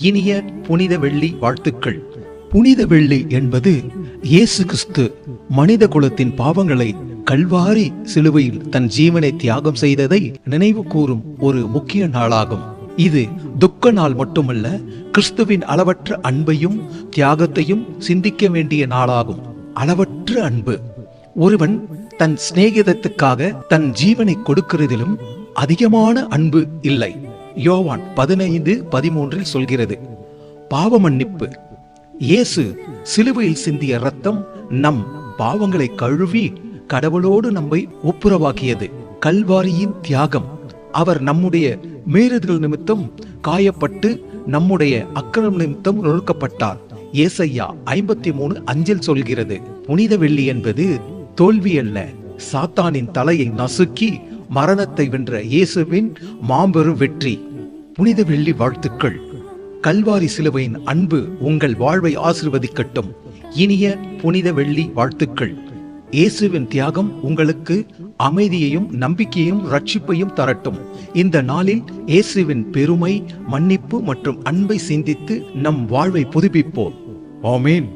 இனிய புனித வெள்ளி வாழ்த்துக்கள். புனித வெள்ளி என்பது இயேசு கிறிஸ்து மனித குலத்தின் பாவங்களை கல்வாரி சிலுவையில் தன் ஜீவனை தியாகம் செய்ததை நினைவு கூறும் ஒரு முக்கிய நாளாகும். இது துக்க நாள் மட்டுமல்ல, கிறிஸ்துவின் அளவற்ற அன்பையும் தியாகத்தையும் சிந்திக்க வேண்டிய நாளாகும். அளவற்ற அன்பு. ஒருவன் தன் சிநேகிதத்துக்காக தன் ஜீவனை கொடுக்கிறதிலும் அதிகமான அன்பு இல்லை. யோவான் 15:13 சொல்கிறது. பாவ மன்னிப்பு. இயேசு சிலுவையில் சிந்திய இரத்தம் நம் பாவங்களை கழுவி கடவுளோடு நம்மை ஒப்புரவாக்கியது. கல்வாரியின் தியாகம். அவர் நம்முடைய மீறுதல் நிமித்தம் காயப்பட்டு நம்முடைய அக்கிரமம் நிமித்தம் நொறுக்கப்பட்டார். ஏசாயா 53:5 சொல்கிறது. புனித வெள்ளி என்பது தோல்வி அல்ல, சாத்தானின் தலையை நசுக்கி மரணத்தை வென்ற இயேசுவின் மாபெரும் வெற்றி. புனித வெள்ளி வாழ்த்துக்கள். கல்வாரி சிலுவையின் அன்பு உங்கள் வாழ்வை ஆசீர்வதிக்கட்டும். இனிய புனித வெள்ளி வாழ்த்துக்கள். இயேசுவின் தியாகம் உங்களுக்கு அமைதியையும் நம்பிக்கையும் ரட்சிப்பையும் தரட்டும். இந்த நாளில் இயேசுவின் பெருமை, மன்னிப்பு மற்றும் அன்பை சிந்தித்து நம் வாழ்வை புதுப்பிப்போம். ஆமென்.